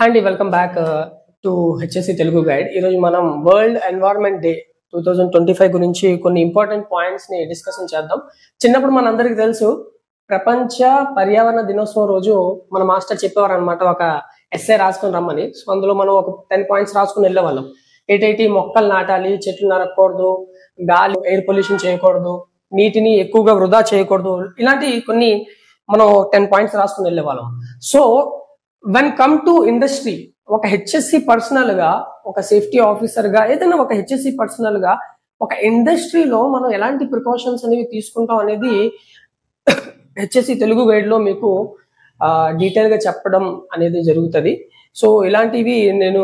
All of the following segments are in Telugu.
అండి welcome back to HSC Telugu guide. ఈరోజు మనం వరల్డ్ ఎన్వైరన్మెంట్ డే 2025 గురించి కొన్ని ఇంపార్టెంట్ పాయింట్స్ ని డిస్కషన్ చేద్దాం. చిన్నప్పుడు మనందరికి తెలుసు, ప్రపంచ పర్యావరణ దినోత్సవం రోజు మన మాస్టర్ చెప్పేవారు అనమాట, ఒక ఎస్ఏ రాసుకొని రమ్మని. సో అందులో మనం ఒక 10 పాయింట్స్ రాసుకుని వెళ్ళేవాళ్ళం. ఏటైతే మొక్కలు నాటాలి, చెట్లు నరకూడదు, గాలి ఎయిర్ పొల్యూషన్ చేయకూడదు, నీటిని ఎక్కువగా వృధా చేయకూడదు, ఇలాంటి కొన్ని మనం 10 పాయింట్స్ రాసుకుని వెళ్ళేవాళ్ళం. So when come to industry, ఒక హెచ్ఎస్సి పర్సనల్ గా, ఒక సేఫ్టీ ఆఫీసర్ గా, ఏదైనా ఒక హెచ్ఎస్సి పర్సనల్ గా ఒక ఇండస్ట్రీలో మనం ఎలాంటి ప్రికాషన్స్ అనేవి తీసుకుంటాం అనేది హెచ్ఎస్సి తెలుగు గైడ్ లో మీకు డీటెయిల్ గా చెప్పడం అనేది జరుగుతుంది. సో ఇలాంటివి నేను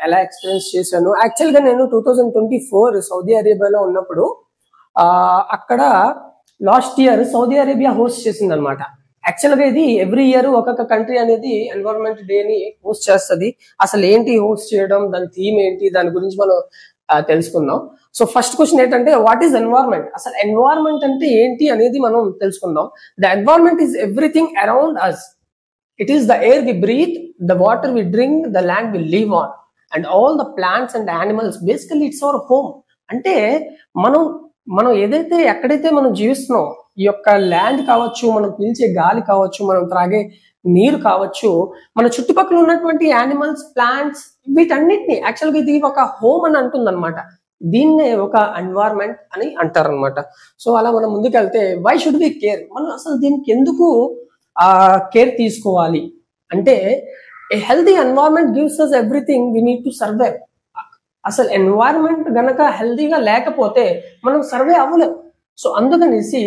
ఎలా ఎక్స్పీరియన్స్ చేశాను. యాక్చువల్ గా నేను 2024 సౌదీ అరేబియాలో ఉన్నప్పుడు అక్కడ last year Saudi Arabia host చేసింది అనమాట. యాక్చువల్ గా ఇది ఎవ్రీ ఇయర్ ఒక్కొక్క కంట్రీ అనేది ఎన్వైరన్మెంట్ డే ని హోస్ట్ చేస్తుంది. అసలు ఏంటి హోస్ట్ చేయడం, దాని థీమ్ ఏంటి, దాని గురించి మనం తెలుసుకుందాం. సో ఫస్ట్ క్వశ్చన్ ఏంటంటే, వాట్ ఈస్ ఎన్వైరన్మెంట్? అసలు ఎన్వైరన్మెంట్ అంటే ఏంటి అనేది మనం తెలుసుకుందాం. The environment is everything around us. It is the air we breathe, the water we drink, the land we live on, and all the plants and animals. Basically it's our home. అంటే మనం ఏదైతే ఎక్కడైతే మనం జీవిస్తున్నాం, ఈ యొక్క ల్యాండ్ కావచ్చు, మనం పీల్చే గాలి కావచ్చు, మనం త్రాగే నీరు కావచ్చు, మన చుట్టుపక్కల ఉన్నటువంటి యానిమల్స్, ప్లాంట్స్, వీటన్నిటిని యాక్చువల్గా ఇది ఒక హోమ్ అని అంటుందన్నమాట. దీన్నే ఒక ఎన్వైరన్మెంట్ అని అంటారు అనమాట. సో అలా మనం ముందుకెళ్తే, వై షుడ్ వి కేర్? మనం అసలు దీనికి ఎందుకు కేర్ తీసుకోవాలి అంటే, a healthy environment gives us everything we need to survive. అసలు ఎన్వైరన్మెంట్ గనక హెల్తీగా లేకపోతే మనం సర్వే అవ్వలేం. సో అందుకనేసి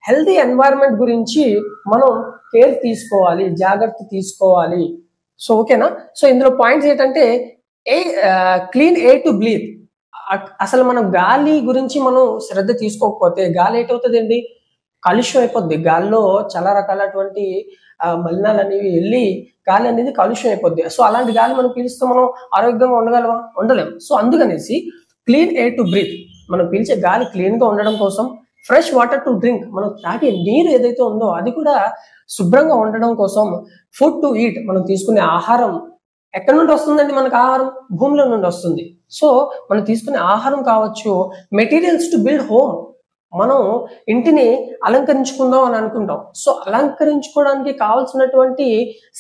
హెల్తీ ఎన్వైరన్మెంట్ గురించి మనం కేర్ తీసుకోవాలి, జాగ్రత్త తీసుకోవాలి. సో ఓకేనా? సో ఇందులో పాయింట్స్ ఏంటంటే, క్లీన్ ఎయిర్ టు బ్రీత్. అసలు మనం గాలి గురించి మనం శ్రద్ధ తీసుకోకపోతే గాలి ఏటవుతుంది అండి, కాలుష్యం అయిపోద్ది. గాలిలో చాలా రకాలటువంటి మలినాలు అనేవి వెళ్ళి గాలి అనేది కాలుష్యం అయిపోద్ది. సో అలాంటి గాలి మనం పీలిస్తే మనం ఆరోగ్యంగా ఉండగలమా? ఉండలేం. సో అందుకనేసి క్లీన్ ఎయిర్ టు బ్రీత్, మనం పీల్చే గాలి క్లీన్ గా ఉండడం కోసం, ఫ్రెష్ వాటర్ టు డ్రింక్, మనం తాగే నీరు ఏదైతే ఉందో అది కూడా శుభ్రంగా ఉండడం కోసం, ఫుడ్ టు ఈట్, మనం తీసుకునే ఆహారం ఎక్కడి నుండి వస్తుందండి? మనకు ఆహారం భూమిలో నుండి వస్తుంది. సో మనం తీసుకునే ఆహారం కావచ్చు, మెటీరియల్స్ టు బిల్డ్ హోమ్, మనం ఇంటిని అలంకరించుకుందాం అని అనుకుంటాం. సో అలంకరించుకోవడానికి కావాల్సినటువంటి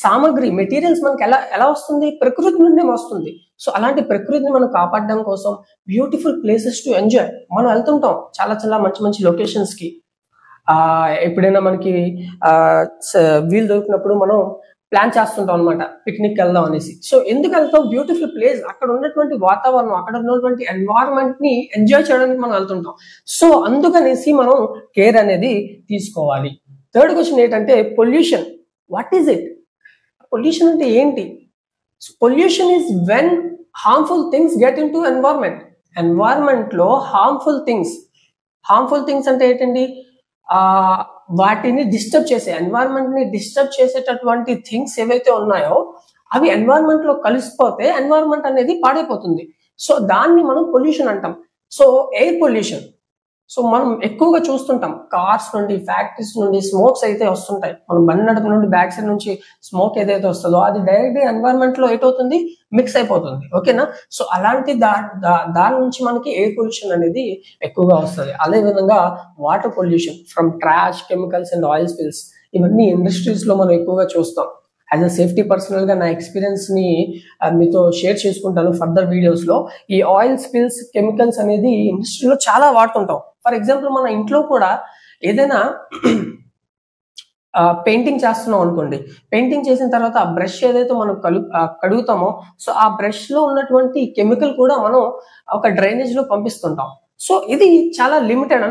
సామాగ్రి, మెటీరియల్స్ మనకి ఎలా వస్తుంది? ప్రకృతి నుండి వస్తుంది. సో అలాంటి ప్రకృతిని మనం కాపాడడం కోసం బ్యూటిఫుల్ ప్లేసెస్ టు ఎంజాయ్, మనం వెళ్తుంటాం చాలా చాలా మంచి మంచి లొకేషన్స్ కి. ఎప్పుడైనా మనకి వీలు దొరికినప్పుడు మనం ప్లాన్ చేస్తుంటాం అనమాట, పిక్నిక్ వెళ్దాం అనేసి. సో ఎందుకు వెళ్తాం? బ్యూటిఫుల్ ప్లేస్, అక్కడ ఉన్నటువంటి వాతావరణం, అక్కడ ఉన్నటువంటి ఎన్వైరన్మెంట్ ని ఎంజాయ్ చేయడానికి మనం వెళ్తుంటాం. సో అందుకనేసి మనం కేర్ అనేది తీసుకోవాలి. థర్డ్ క్వశ్చన్ ఏంటంటే, pollution. What is it? Pollution అంటే ఏంటి? Pollution is when harmful things get in to environment. Environment లో హార్మ్ఫుల్ థింగ్స్ అంటే ఏంటండి? వాటిని డిస్టర్బ్ చేసే, ఎన్వైరన్మెంట్ ని డిస్టర్బ్ చేసేటటువంటి థింగ్స్ ఏవైతే ఉన్నాయో అవి ఎన్వైరన్మెంట్ లో కలిసిపోతే ఎన్వైరన్మెంట్ అనేది పాడైపోతుంది. సో దాన్ని మనం పొల్యూషన్ అంటాం. సో ఎయిర్ పొల్యూషన్, సో మనం ఎక్కువగా చూస్తుంటాం, కార్స్ నుండి, ఫ్యాక్టరీస్ నుండి స్మోక్స్ అయితే వస్తుంటాయి. మనం బండి నడుపు నుండి బ్యాక్ సైడ్ నుంచి స్మోక్ ఏదైతే వస్తుందో అది డైరెక్ట్ ఎన్వైరన్మెంట్ లో ఏటవుతుంది? మిక్స్ అయిపోతుంది. ఓకేనా? సో అలాంటి దాని నుంచి మనకి ఎయిర్ పొల్యూషన్ అనేది ఎక్కువగా వస్తుంది. అదే విధంగా water pollution from trash, chemicals and oil spills, ఇవన్నీ ఇండస్ట్రీస్ లో మనం ఎక్కువగా చూస్తాం. యాజ్ అ సేఫ్టీ పర్సనల్ గా నా ఎక్స్పీరియన్స్ ని మీతో షేర్ చేసుకుంటాను ఫర్దర్ వీడియోస్ లో. ఈ ఆయిల్ స్పిల్స్, కెమికల్స్ అనేది ఇండస్ట్రీలో చాలా వాడుతుంటాం. ఫర్ ఎగ్జాంపుల్, మన ఇంట్లో కూడా ఏదైనా పెయింటింగ్ చేస్తున్నాం అనుకోండి, పెయింటింగ్ చేసిన తర్వాత ఆ బ్రష్ ఏదైతే మనం కడుగుతామో, సో ఆ బ్రష్ లో ఉన్నటువంటి కెమికల్ కూడా మనం ఒక డ్రైనేజ్ లో పంపిస్తుంటాం. సో ఇది చాలా లిమిటెడ్.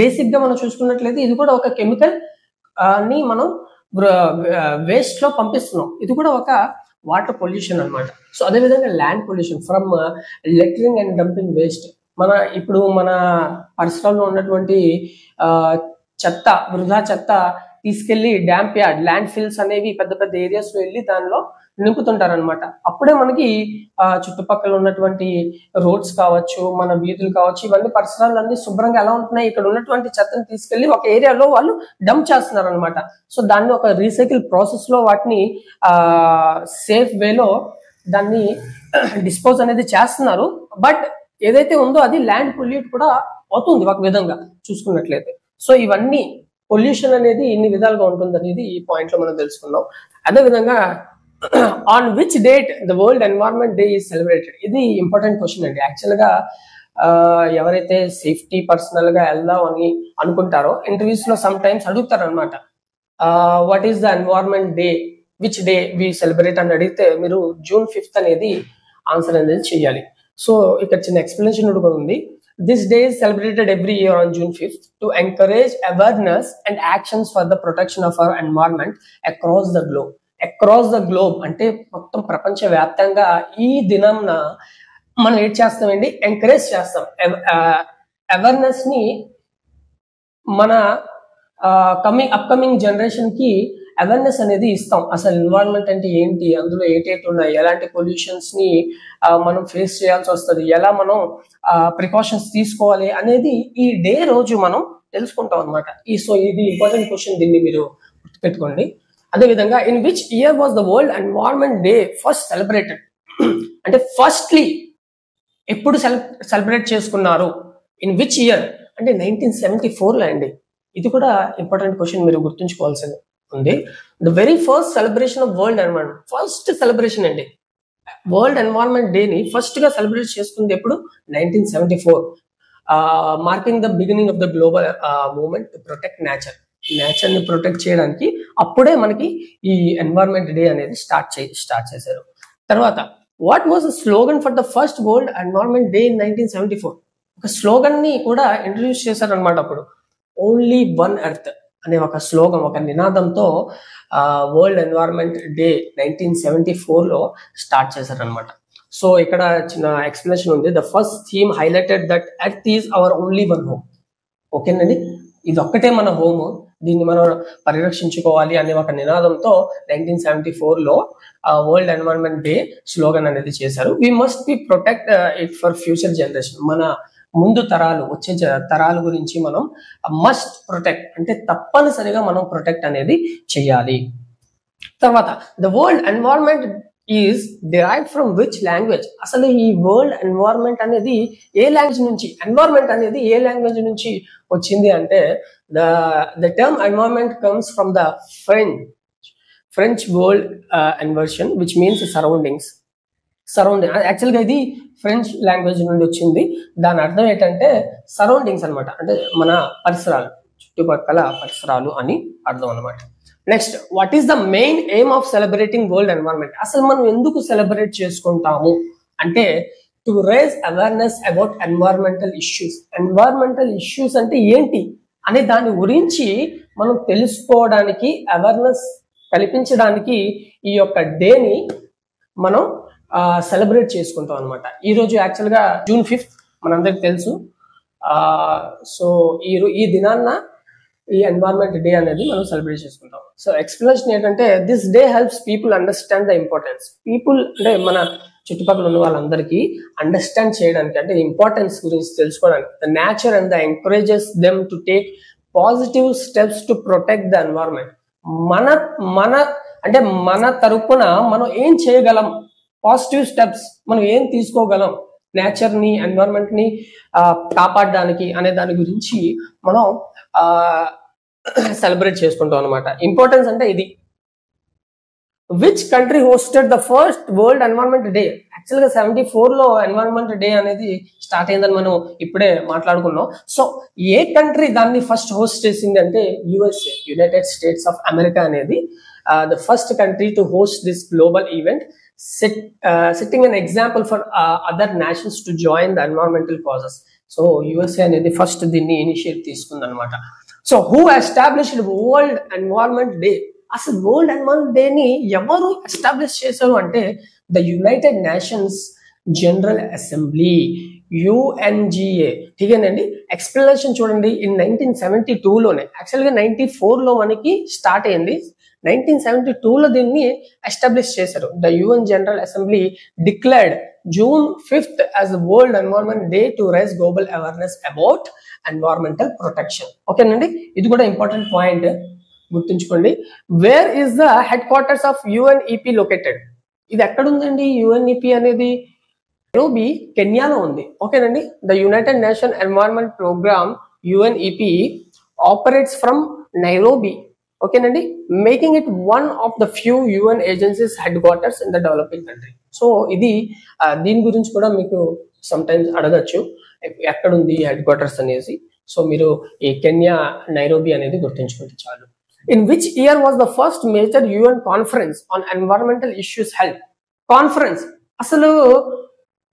బేసిక్ గా మనం చూసుకున్నట్లయితే ఇది కూడా ఒక కెమికల్ ని మనం వేస్ట్ లో పంపిస్తున్నాం. ఇది కూడా ఒక వాటర్ పొల్యూషన్ అన్నమాట. సో అదేవిధంగా land pollution from lettering and dumping waste. ఇప్పుడు మన పరిసరాల్లో ఉన్నటువంటి చెత్త, వృధా చెత్త తీసుకెళ్లి డ్యాంప్ యార్డ్, ల్యాండ్ ఫిల్స్ అనేవి పెద్ద పెద్ద ఏరియాస్ లో వెళ్ళి దానిలో నింపుతుంటారనమాట. అప్పుడే మనకి చుట్టుపక్కల ఉన్నటువంటి రోడ్స్ కావచ్చు, మన వీధులు కావచ్చు, ఇవన్నీ పరిసరాలన్నీ శుభ్రంగా ఎలా ఉంటున్నాయి, ఇక్కడ ఉన్నటువంటి చెత్తను తీసుకెళ్లి ఒక ఏరియాలో వాళ్ళు డంప్ చేస్తున్నారు అనమాట. సో దాన్ని ఒక రీసైకిల్ ప్రాసెస్ లో వాటిని సేఫ్ వేలో దాన్ని డిస్పోజ్ అనేది చేస్తున్నారు. బట్ ఏదైతే ఉందో అది ల్యాండ్ పొల్యూట్ కూడా అవుతుంది ఒక విధంగా చూసుకున్నట్లయితే. సో ఇవన్నీ పొల్యూషన్ అనేది ఇన్ని విధాలుగా ఉంటుంది అనేది ఈ పాయింట్ లో మనం తెలుసుకున్నాం. అదే విధంగా on which date the World environment day is celebrated, ఇది ఇంపార్టెంట్ క్వశ్చన్ అండి. యాక్చువల్ గా ఎవరైతే సేఫ్టీ పర్సనల్ గా వెళ్దాం అని అనుకుంటారో ఇంటర్వ్యూస్ లో సమ్ టైమ్స్ అడుగుతారు అనమాట, what is the environment day, which day we celebrate అని అడిగితే మీరు June 5th అనేది ఆన్సర్ అనేది చేయాలి. సో ఇక్కడ చిన్న ఎక్స్ప్లెనేషన్ కూడా ఉంది. This day is celebrated every year on June 5th to encourage awareness and actions for the protection of our environment across the globe. Across the globe అంటే మొత్తం ప్రపంచ వ్యాప్తంగా ఈ దినంన మనం ఏం చేస్తామండి, ఎంకరేజ్ చేస్తాం. అవేర్నెస్ ని మన అప్కమింగ్ జనరేషన్ కి అవేర్నెస్ అనేది ఇస్తాం. అసలు ఎన్వైరన్మెంట్ అంటే ఏంటి, అందులో ఏటేటి ఉన్నాయి, ఎలాంటి పొల్యూషన్స్ ని మనం ఫేస్ చేయాల్సి వస్తుంది, ఎలా మనం ప్రికాషన్స్ తీసుకోవాలి అనేది ఈ డే రోజు మనం తెలుసుకుంటాం అనమాట. సో ఇది ఇంపార్టెంట్ క్వశ్చన్, దీన్ని మీరు గుర్తుపెట్టుకోండి. అదేవిధంగా in which year was the World environment day first celebrated, అంటే ఫస్ట్లీ ఎప్పుడు సెలబ్రేట్ చేసుకున్నారు, ఇన్ విచ్ ఇయర్ అంటే 1974 లో అండి. ఇది కూడా ఇంపార్టెంట్ క్వశ్చన్, మీరు గుర్తుంచుకోవాల్సింది ఉంది. The very first celebration of world environment, first celebration అండి, వరల్డ్ ఎన్వైరన్మెంట్ డే ని ఫస్ట్ గా సెలబ్రేట్ చేసుకుంది ఎప్పుడు, 1974, marking the beginning of the global movement to protect nature ని ప్రొటెక్ట్ చేయడానికి అప్పుడే మనకి ఈ ఎన్వైరన్మెంట్ డే అనేది స్టార్ట్ చేశారు. తర్వాత what was the slogan for the first world environment day in 1974, ఒక స్లోగన్ ని కూడా ఇంట్రడ్యూస్ చేశారు అనమాట. అప్పుడు ఓన్లీ వన్ ఎర్త్ అనే ఒక స్లోగన్, ఒక నినాదంతో వరల్డ్ ఎన్వైరన్మెంట్ డే 1974 లో స్టార్ట్ చేశారనమాట. సో ఇక్కడ చిన్న ఎక్స్ప్లెనేషన్ ఉంది. The first theme highlighted that earth is our only one home. ఓకేనండి, ఇది ఒక్కటే మన హోమ్, దీన్ని మనం పరిరక్షించుకోవాలి అనే ఒక నినాదంతో 1974 లో వరల్డ్ ఎన్వైరన్మెంట్ డే స్లోగన్ అనేది చేశారు. We must be protect it for future generation, మన ముందు తరాలు, వచ్చే తరాల గురించి మనం మస్ట్ ప్రొటెక్ట్ అంటే తప్పనిసరిగా మనం ప్రొటెక్ట్ అనేది చేయాలి. తర్వాత the World environment is derived from which language, అసలు ఈ వరల్డ్ ఎన్వైరన్మెంట్ అనేది ఏ లాంగ్వేజ్ నుంచి, ఎన్వైరన్మెంట్ అనేది ఏ లాంగ్వేజ్ నుంచి వచ్చింది అంటే the term environment comes from the French world environ which means surrounding. యాక్చువల్గా ఇది ఫ్రెంచ్ లాంగ్వేజ్ నుండి వచ్చింది. దాని అర్థం ఏంటంటే సరౌండింగ్స్ అనమాట, అంటే మన పరిసరాలు, చుట్టుపక్కల పరిసరాలు అని అర్థం అనమాట. Next, what is the main aim of celebrating world environment, అసలు మనం ఎందుకు సెలబ్రేట్ చేసుకుంటాము అంటే to raise awareness about environmental issues. Environmental issues అంటే ఏంటి అనే దాని గురించి మనం తెలుసుకోవడానికి, అవేర్నెస్ కల్పించడానికి ఈ యొక్క డేని మనం సెలబ్రేట్ చేసుకుంటాం అనమాట. ఈ రోజు యాక్చువల్ గా June 5th మనందరికి తెలుసు. సో ఈ దినాన్న ఈ ఎన్వైరన్మెంట్ డే అనేది మనం సెలబ్రేట్ చేసుకుంటాం. సో ఎక్స్ప్లెనేషన్ ఏంటంటే this day helps people understand the importance. People అంటే మన చుట్టుపక్కల ఉన్న వాళ్ళందరికీ అండర్స్టాండ్ చేయడానికి, అంటే ఇంపార్టెన్స్ గురించి తెలుసుకోవడానికి, the nature and the encourages them to take positive steps to protect the environment. మన తరపున మనం ఏం చేయగలం, పాజిటివ్ స్టెప్స్ మనం ఏం తీసుకోగలం నేచర్ ని, ఎన్వైరన్మెంట్ ని కాపాడడానికి అనే దాని గురించి మనం సెలబ్రేట్ చేసుకుంటాం అనమాట. ఇంపార్టెన్స్ అంటే ఇది. Which country hosted the first world environment day, actual గా 74 లో ఎన్వైరన్మెంట్ డే అనేది స్టార్ట్ అయిందని మనం ఇప్పుడే మాట్లాడుకున్నాం. సో ఏ కంట్రీ దాన్ని ఫస్ట్ హోస్ట్ చేసింది అంటే USA, United States of America అనేది the first country to host this global event, setting an example for other nations to join the environmental causes. So USA అనేది ఫస్ట్ దీన్ని ఇనిషియేట్ తీసుకుంది అనమాట. So who established World environment Day, అసలు వరల్డ్ ఎన్వైరన్మెంట్ డే ని ఎవరు ఎస్టాబ్లిష్ చేశారు అంటే the United Nations General Assembly. UNGA. ఠీకేనండి. ఎక్స్ప్లెనేషన్ చూడండి. ఇన్ 1972లోనే, యాక్చువల్గా 94లో మనకి స్టార్ట్ అయింది. 1972లో దీన్ని ఎస్టాబ్లిష్ చేశారు. The UN General Assembly declared June 5th as World environment Day to raise global awareness about environmental protection. ఓకేనండి, ఇది కూడా ఇంపార్టెంట్ పాయింట్, గుర్తుంచుకోండి. Where is the headquarters of UNEP located? ఇది ఎక్కడ ఉందండి? UNEP అనేది నైరోబి, కెన్యాలో ఉంది. ఓకేనండి. The United Nation Environment Programme UNEP operates from Nairobi. ఓకేనండి, making it one of the few UN agencies headquarters in the developing country. So ఇది దీని గురించి కూడా మీకు సమ్ టైమ్స్ అడగచ్చు, ఎక్కడుంది హెడ్ క్వార్టర్స్ అనేసి. సో మీరు ఈ కెన్యా, నైరోబి అనేది గుర్తుంచుకుంటే చాలు. In which year was the first major UN conference on environmental issues held? Conference, అసలు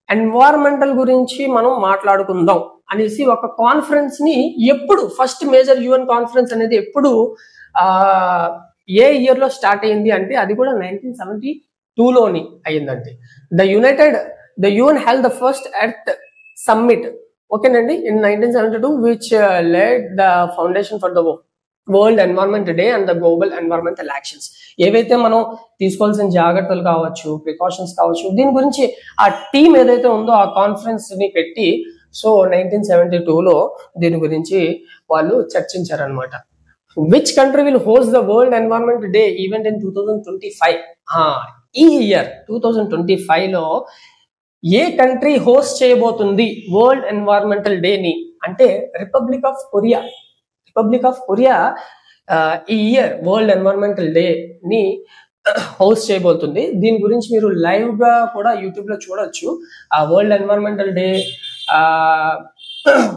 ఎన్వైరన్మెంటల్ గురించి మనం మాట్లాడుకుందాం అనేసి ఒక కాన్ఫరెన్స్ ని ఎప్పుడు, ఫస్ట్ మేజర్ UN కాన్ఫరెన్స్ అనేది ఎప్పుడు ఏ ఇయర్ లో స్టార్ట్ అయింది అంటే అది కూడా 1972లోని అయ్యిందండి. The UN held the first Earth Summit. ఓకేనండి, in 1972 which laid the foundation for the world environment day and the global environmental actions. ఏవైతే మనం తీసుకోవాల్సిన జాగ్రత్తలు కావచ్చు, ప్రికాషన్స్ కావచ్చు, దీని గురించి ఆ టీం ఏదైతే ఉందో ఆ కాన్ఫరెన్స్ ని పెట్టి, సో 1972లో దీని గురించి వాళ్ళు చర్చించారనమాట. Which country will host the World environment Day event in 2025? ఈ ఇయర్ 2025లో ఏ కంట్రీ హోస్ట్ చేయబోతుంది వరల్డ్ ఎన్వైరన్మెంటల్ డే ని అంటే Republic of Korea. Republic of Korea ఈ ఇయర్ వరల్డ్ ఎన్వైరన్మెంటల్ డే ని హోస్ట్ చేయబోతుంది. దీని గురించి మీరు లైవ్ గా కూడా యూట్యూబ్ లో చూడొచ్చు. ఆ world environmental day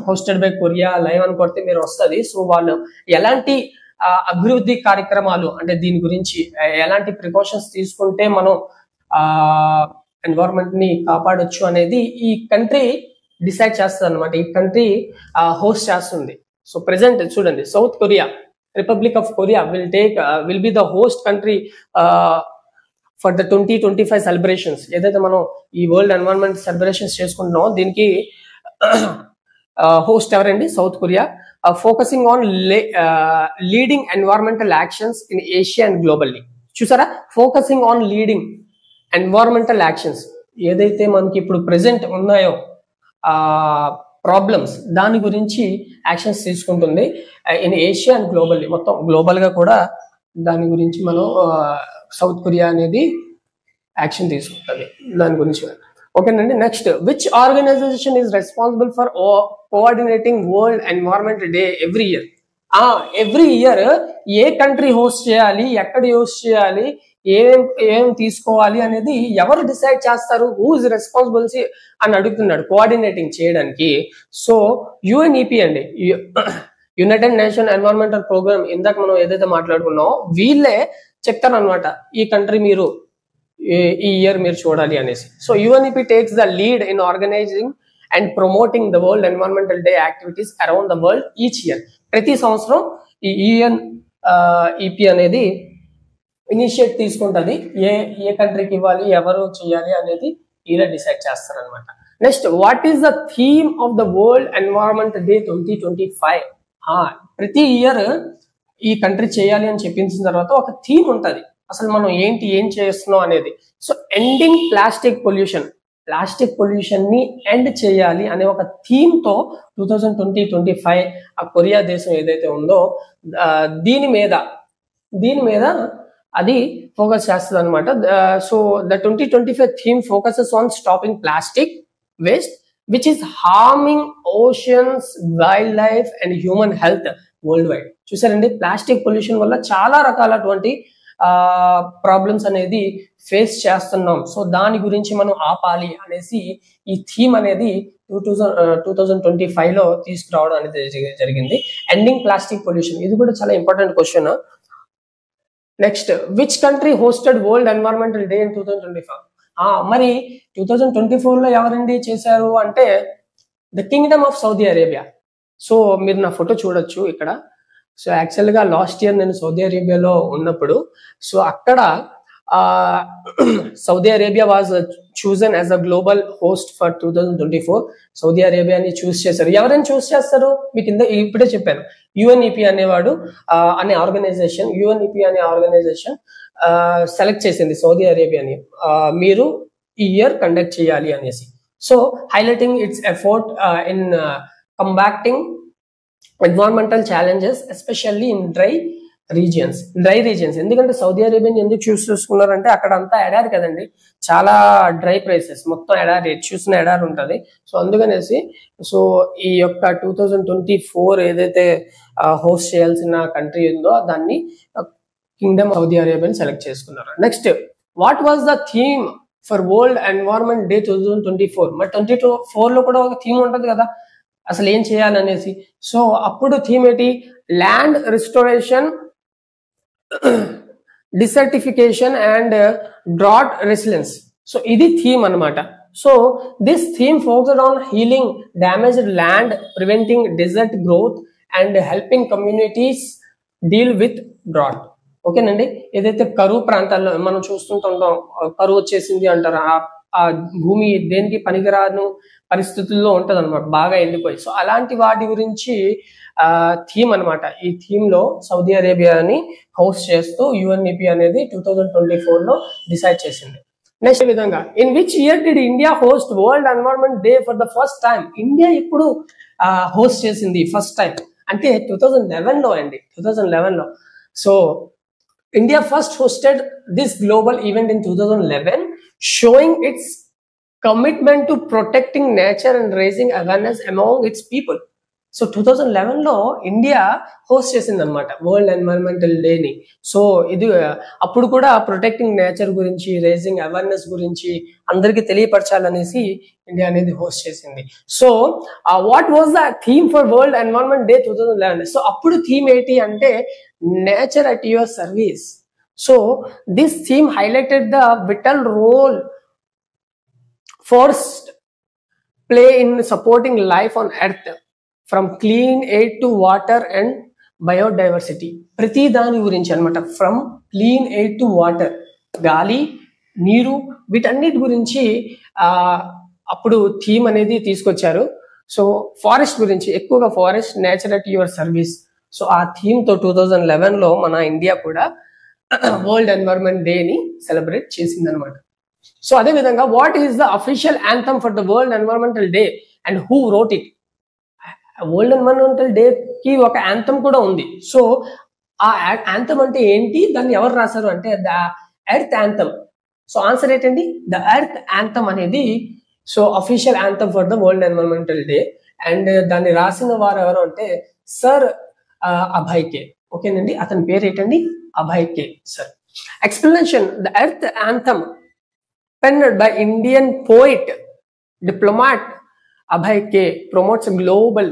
hosted by Korea live అని కొడితే మీరు వస్తుంది. సో వాళ్ళు ఎలాంటి అభివృద్ధి కార్యక్రమాలు, అంటే దీని గురించి ఎలాంటి ప్రికాషన్స్ తీసుకుంటే మనం ఎన్వైరన్మెంట్ ని కాపాడొచ్చు అనేది ఈ కంట్రీ డిసైడ్ చేస్తుంది అనమాట. ఈ కంట్రీ హోస్ట్ చేస్తుంది. సో ప్రెసెంట్ చూడండి, south Korea, Republic of Korea will be the host country for the 2025 celebrations. ఏదైతే మనం ఈ వరల్డ్ ఎన్వైరన్మెంట్ సెలబ్రేషన్స్ చేసుకుంటున్నామో దీనికి హోస్ట్ ఎవరండి? South Korea. Focusing on leading environmental actions in Asia and globally. చూసారా, focusing on leading environmental actions, ఏదైతే మనకి ఇప్పుడు ప్రెసెంట్ ఉన్నాయో ప్రాబ్లమ్స్, దాని గురించి యాక్షన్స్ తీసుకుంటుంది ఇన్ ఏషియా అండ్ గ్లోబల్లీ. మొత్తం గ్లోబల్ గా కూడా దాని గురించి మనం సౌత్ కొరియా అనేది యాక్షన్ తీసుకుంటుంది దాని గురించి. ఓకేనండి. Next, which organization is responsible for coordinating world environment day every year? Every year a country host చేయాలి, ఎక్కడ హోస్ట్ చేయాలి, ఏం తీసుకోవాలి అనేది ఎవరు డిసైడ్ చేస్తారు? హూ ఇస్ రెస్పాన్సిబిలిటీ అని అడుగుతున్నాడు కోఆర్డినేటింగ్ చేయడానికి. సో UNEP అండి, యునైటెడ్ నేషన్ ఎన్వైరన్మెంటల్ ప్రోగ్రామ్. ఇందాక మనం ఏదైతే మాట్లాడుకున్నామో వీళ్ళే చెప్తారు అనమాట, ఈ కంట్రీ మీరు ఈ ఇయర్ మీరు చూడాలి అనేసి. So UNEP takes the lead in organizing and promoting the world environmental day activities around the world each year. ప్రతి సంవత్సరం ఈ UNEP అనేది ఇనిషియేట్ తీసుకుంటుంది. ఏ కంట్రీకి ఇవ్వాలి, ఎవరు చేయాలి అనేది ఇలా డిసైడ్ చేస్తారు అనమాట. Next, what is the theme of the World environment day 2025? ప్రతి ఇయర్ ఈ కంట్రీ చేయాలి అని చెప్పించిన తర్వాత ఒక థీమ్ ఉంటుంది, అసలు మనం ఏం చేస్తున్నాం అనేది. So ending plastic pollution, plastic pollution ని ఎండ్ చేయాలి అనే ఒక థీమ్ తో 2025 ఆ కొరియా దేశం ఏదైతే ఉందో దీని మీద అది ఫోకస్ చేస్తుంది అనమాట. So the 2025 theme focuses on stopping plastic waste which is harming oceans, wild life and human health world wide. చూసారండి, ప్లాస్టిక్ పొల్యూషన్ వల్ల చాలా రకాలటువంటి ప్రాబ్లమ్స్ అనేది ఫేస్ చేస్తున్నాం. సో దాని గురించి మనం ఆపాలి అనేసి ఈ థీమ్ అనేది 2025లో తీసుకురావడం అనేది జరిగింది. ఎండింగ్ ప్లాస్టిక్ పొల్యూషన్, ఇది కూడా చాలా important question. Next, which country hosted world environmental day in 2025? మరి 2024లో ఎవరండి చేశారు అంటే the Kingdom of Saudi Arabia. So మీరు నా ఫోటో చూడొచ్చు ఇక్కడ. సో యాక్చువల్ గా లాస్ట్ ఇయర్ నేను సౌదీ అరేబియాలో ఉన్నప్పుడు, సో అక్కడ Saudi Arabia was chosen as a global host for 2024. Saudi అరేబియాని చూస్ చేశారు. ఎవరైనా చూస్ చేస్తారు? మీకు ఇప్పుడే చెప్పాను, UNEP అనేవాడు అనే ఆర్గనైజేషన్, UNEP అనే ఆర్గనైజేషన్ సెలెక్ట్ చేసింది సౌదీ అరేబియాని, మీరు ఈ ఇయర్ కండక్ట్ చేయాలి అనేసి. So highlighting its effort in combating environmental challenges especially in dry regions. ఎందుకంటే సౌదీ అరేబియాని ఎందుకు చూస్ చేసుకున్నారంటే అక్కడ అంతా ఎడారి కదండి, చాలా డ్రై ప్లేసెస్, మొత్తం ఎడారి, చూసిన ఎడారి ఉంటుంది. సో అందుకనేసి సో ఈ యొక్క 2024 ఏదైతే హోస్ట్ చేయాల్సిన కంట్రీ ఉందో దాన్ని కింగ్డమ్ సౌదీ అరేబియాని సెలెక్ట్ చేసుకున్నారు. Next, what was the theme for world environment day 2024? మరి 2024 లో కూడా ఒక థీమ్ ఉంటుంది కదా, అసలు ఏం చేయాలనేసి. సో అప్పుడు థీమ్ ఏంటి? Land restoration, desertification and drought resilience. So ఇది థీమ్ అన్నమాట. So this theme focused on healing damaged land, preventing desert growth and helping communities deal with drought. ఓకేనండి, ఏదైతే కరువు ప్రాంతాల్లో మనం చూస్తుంటాం, కరువు వచ్చేసింది అంటారు, ఆ భూమి దేనికి పనికిరాను పరిస్థితుల్లో ఉంటది అనమాట, బాగా ఎండిపోయి. సో అలాంటి వాటి గురించి థీమ్ అనమాట. ఈ థీమ్ లో సౌదీ అరేబియాని హోస్ట్ చేస్తూ UNEP అనేది 2024 లో డిసైడ్ చేసింది. నెక్స్ట్ విధంగా, in which year did India host world environment day for the first time? India ఇప్పుడు హోస్ట్ చేసింది ఫస్ట్ టైం అంటే 2011 లో అండి, 2011 లో. So India first hosted this global event in 2011, showing its commitment to protecting nature and raising awareness among its people. So 2011 లో ఇండియా హోస్ట్ చేసింది అనమాట వరల్డ్ ఎన్వైరన్మెంటల్ డేని. సో ఇది అప్పుడు కూడా ప్రొటెక్టింగ్ నేచర్ గురించి, రేజింగ్ అవేర్నెస్ గురించి అందరికి తెలియపరచాలనేసి ఇండియా అనేది హోస్ట్ చేసింది. So what was the theme for world environment day 2011? So అప్పుడు థీమ్ ఏంటి అంటే nature at your service. So this theme highlighted the vital role forest play in supporting life on earth, from clean air to water and biodiversity. ప్రతి దాని గురించి అనమాట, from clean air to water, గాలి, నీరు, వీటన్నిటి గురించి అప్పుడు థీమ్ అనేది తీసుకొచ్చారు. సో ఫారెస్ట్ గురించి ఎక్కువగా, forest, nature at your service. So ఆ థీమ్ తో 2011 లో మన ఇండియా కూడా వరల్డ్ ఎన్వైరన్మెంట్ డే ని సెలబ్రేట్ చేసింది అనమాట. సో అదే విధంగా, what is the official anthem for the world environmental day and who wrote it? World environmental day కి ఒక యాంథమ్ కూడా ఉంది. సో ఆ యాంథమ్ అంటే ఏంటి, దాన్ని ఎవరు రాశారు అంటే the earth anthem. So answer ఏంటండి? ద ఎర్త్ యాంథమ్ అనేది so official anthem for the world environmental day. And దాన్ని రాసిన వారు ఎవరు అంటే సర్ అభయ్ కే. ఓకేనండి, అతని పేరు ఏంటండి? Abhay K sir. Explanation, the earth anthem penned by Indian poet, diplomat Abhay K, promotes global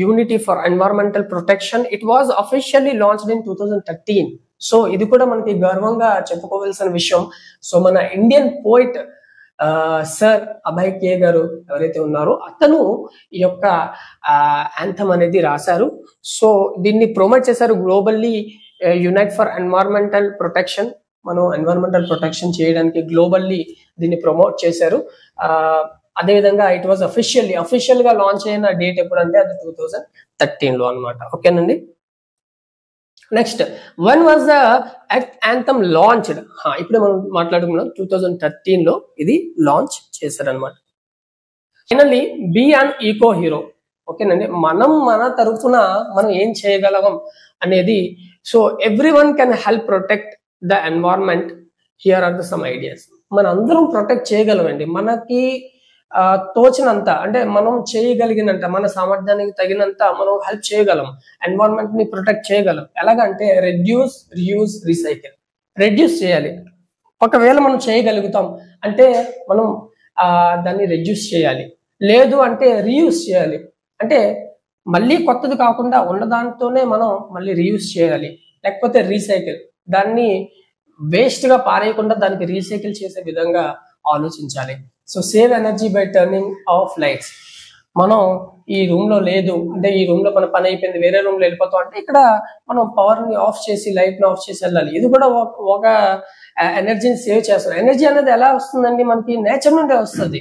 unity for environmental protection. It was officially launched in 2013. So ఇది కూడా మనకి గర్వంగా చెప్పుకోవాల్సిన విషయం. సో మన ఇండియన్ పోయిట్ సర్ అభయ్ కే గారు ఎవరైతే ఉన్నారో అతను ఈ యొక్క యాంథమ్ అనేది రాశారు. సో దీన్ని ప్రమోట్ చేశారు globally, unite for environmental protection. మనం ఎన్వైరన్మెంటల్ ప్రొటెక్షన్ చేయడానికి గ్లోబల్లీ దీన్ని ప్రమోట్ చేశారు. అదేవిధంగా ఇట్ వాజ్ అఫీషియల్ గా లాంచ్ అయిన డేట్ ఎప్పుడు అంటే అది 2013 లో అనమాట. ఓకేనండి. Next, one was the earth anthem launched? ఇప్పుడు మనం మాట్లాడుకున్నాం 2013 లో ఇది లాంచ్ చేశారనమాట. Finally, be an eco hero. ఓకేనండి, మనం మన తరఫున మనం ఏం చేయగలం అనేది. So everyone can help protect the environment. Here are the sum ideas. మన అందరం ప్రొటెక్ట్ చేయగలమండి, మనకి తోచినంత, అంటే మనం చేయగలిగినంత, మన సామర్థ్యానికి తగినంత మనం హెల్ప్ చేయగలం, ఎన్వైరన్మెంట్ ని ప్రొటెక్ట్ చేయగలం. ఎలాగంటే రెడ్యూస్, రీయూజ్, రీసైకిల్. రెడ్యూస్ చేయాలి, ఒకవేళ మనం చేయగలుగుతాం అంటే మనం దాన్ని రెడ్యూస్ చేయాలి. లేదు అంటే రీయూజ్ చేయాలి, అంటే మళ్ళీ కొత్తది కాకుండా ఉన్న దాంతోనే మనం మళ్ళీ రీయూజ్ చేయాలి. లేకపోతే రీసైకిల్, దాన్ని వేస్ట్ గా పారేయకుండా దానికి రీసైకిల్ చేసే విధంగా ఆలోచించాలి. So save energy by turning of lights. మనం ఈ రూమ్ లో లేదు అంటే ఈ రూమ్ లో మన పని అయిపోయింది, వేరే రూమ్ లో వెళ్ళిపోతాం అంటే ఇక్కడ మనం పవర్ ని ఆఫ్ చేసి, లైట్ ని ఆఫ్ చేసి వెళ్ళాలి. ఇది కూడా ఒక ఎనర్జీని సేవ్ చేస్తారు. ఎనర్జీ అనేది ఎలా వస్తుందండి, మనకి నేచర్ నుండే వస్తుంది.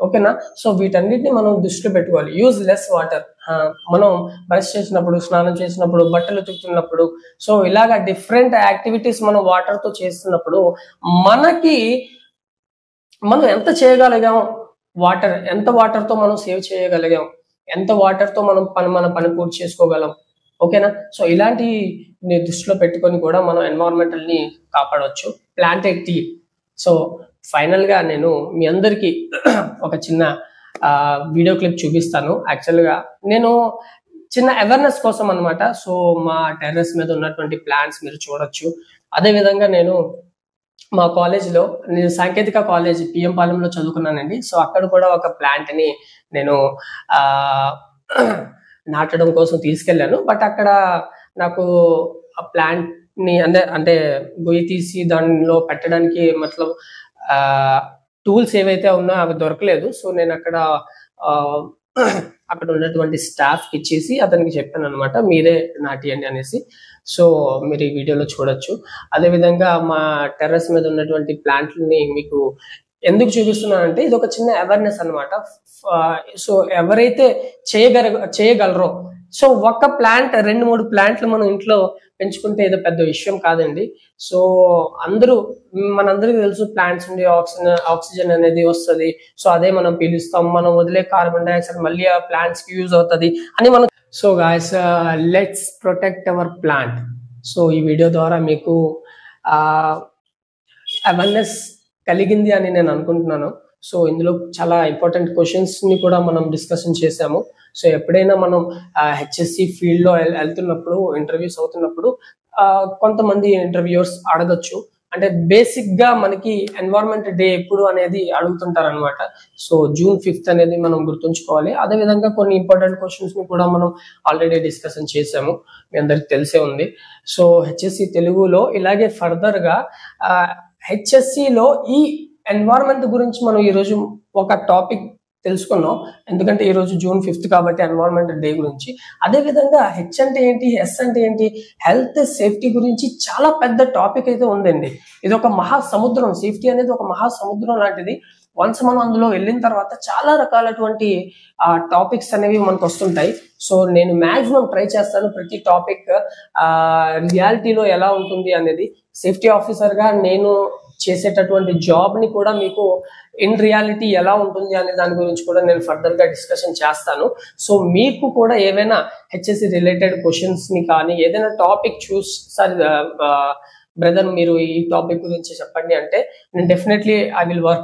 ఓకేనా? సో వీటన్నిటిని మనం దృష్టిలో పెట్టుకోవాలి. Use less water. మనం బ్రష్ చేసినప్పుడు, స్నానం చేసినప్పుడు, బట్టలు ఉతుకుతున్నప్పుడు, సో ఇలాగా డిఫరెంట్ యాక్టివిటీస్ మనం వాటర్ తో చేస్తున్నప్పుడు మనం ఎంత చేయగలిగాం, ఎంత వాటర్ తో మనం సేవ్ చేయగలిగాం, ఎంత వాటర్ తో మనం మన పని పూర్తి చేసుకోగలం. ఓకేనా? సో ఇలాంటి దృష్టిలో పెట్టుకొని కూడా మనం ఎన్వైరన్మెంటల్ ని కాపాడవచ్చు. Plant a tree. So final గా నేను మీ అందరికి ఒక చిన్న వీడియో క్లిప్ చూపిస్తాను. యాక్చువల్ గా నేను చిన్న అవేర్నెస్ కోసం అన్నమాట. సో మా టెర్రస్ మీద ఉన్నటువంటి ప్లాంట్స్ మీరు చూడొచ్చు. అదే విధంగా నేను మా కాలేజ్లో, నేను సాంకేతిక కాలేజ్ పిఎం పాలెంలో చదువుకున్నానండి. సో అక్కడ కూడా ఒక ప్లాంట్ ని నేను నాటడం కోసం తీసుకెళ్లాను. బట్ అక్కడ నాకు ఆ ప్లాంట్ ని అంటే గొయ్యి తీసి దానిలో పెట్టడానికి మతలబ్ టూల్స్ ఏవైతే ఉన్నాయో అవి దొరకలేదు. సో నేను అక్కడ ఉన్నటువంటి స్టాఫ్ కి ఇచ్చేసి అతనికి చెప్పాను అనమాట, మీరే నాటియండి అనేసి. సో మీరు ఈ వీడియోలో చూడొచ్చు. అదేవిధంగా మా టెర్రస్ మీద ఉన్నటువంటి ప్లాంట్లని మీకు ఎందుకు చూపిస్తున్నానంటే ఇది ఒక చిన్న అవేర్నెస్ అనమాట. సో ఎవరైతే చేయగలరో, సో ఒక ప్లాంట్ 2-3 ప్లాంట్లు మనం ఇంట్లో పెంచుకుంటే ఏదో పెద్ద విషయం కాదండి. సో మనందరికీ తెలుసు ప్లాంట్స్ నుండి ఆక్సిజన్ అనేది వస్తుంది. సో అదే మనం పీలుస్తాం. మనం వదిలే కార్బన్ డైఆక్సైడ్ మళ్ళీ ఆ ప్లాంట్స్ కి యూజ్ అవుతుంది అని మనం. So guys, let's protect our plant. So ఈ వీడియో ద్వారా మీకు అవేర్నెస్ కలిగింది అని నేను అనుకుంటున్నాను. సో ఇందులో చాలా ఇంపార్టెంట్ క్వశ్చన్స్ ని కూడా మనం డిస్కషన్ చేసాము. సో ఎప్పుడైనా మనం హెచ్ఎస్సి ఫీల్డ్ లో వెళ్తున్నప్పుడు, ఇంటర్వ్యూస్ అవుతున్నప్పుడు కొంతమంది ఇంటర్వ్యూయర్స్ అడగచ్చు, అంటే బేసిక్ గా మనకి ఎన్వైరన్మెంట్ డే ఎప్పుడు అనేది అడుగుతుంటారు అనమాట. సో June 5th అనేది మనం గుర్తుంచుకోవాలి. అదే విధంగా కొన్ని ఇంపార్టెంట్ క్వశ్చన్స్ ని కూడా మనం ఆల్రెడీ డిస్కషన్ చేసాము, మీ అందరికి తెలిసే ఉంది. సో హెచ్ఎస్సి తెలుగులో ఇలాగే ఫర్దర్ గా హెచ్ఎస్సిలో ఈ ఎన్వైరన్మెంట్ గురించి మనం ఈరోజు ఒక టాపిక్ తెలుసుకున్నాం. ఎందుకంటే ఈరోజు June 5th కాబట్టి ఎన్వైరన్మెంట్ డే గురించి. అదే విధంగా హెచ్ అంటే ఏంటి, ఎస్ అంటే ఏంటి, హెల్త్ సేఫ్టీ గురించి చాలా పెద్ద టాపిక్ అయితే ఉందండి. ఇది ఒక మహాసముద్రం. సేఫ్టీ అనేది ఒక మహాసముద్రం లాంటిది. వన్స్ మనం అందులో వెళ్ళిన తర్వాత చాలా రకాలటువంటి టాపిక్స్ అనేవి మనకు వస్తుంటాయి. సో నేను మాక్సిమం ట్రై చేస్తాను ప్రతి టాపిక్ రియాలిటీలో ఎలా ఉంటుంది అనేది. సేఫ్టీ ఆఫీసర్ గా నేను చేసేటటువంటి జాబ్ ని కూడా మీకు ఇన్ రియాలిటీ ఎలా ఉంటుంది అనే దాని గురించి కూడా నేను ఫర్దర్ గా డిస్కషన్ చేస్తాను. సో మీకు కూడా ఏవైనా హెచ్ఎస్సి రిలేటెడ్ క్వశ్చన్స్ ని కానీ ఏదైనా టాపిక్ బ్రదర్ మీరు ఈ టాపిక్ గురించి చెప్పండి అంటే నేను డెఫినెట్లీ ఐ విల్ వర్క్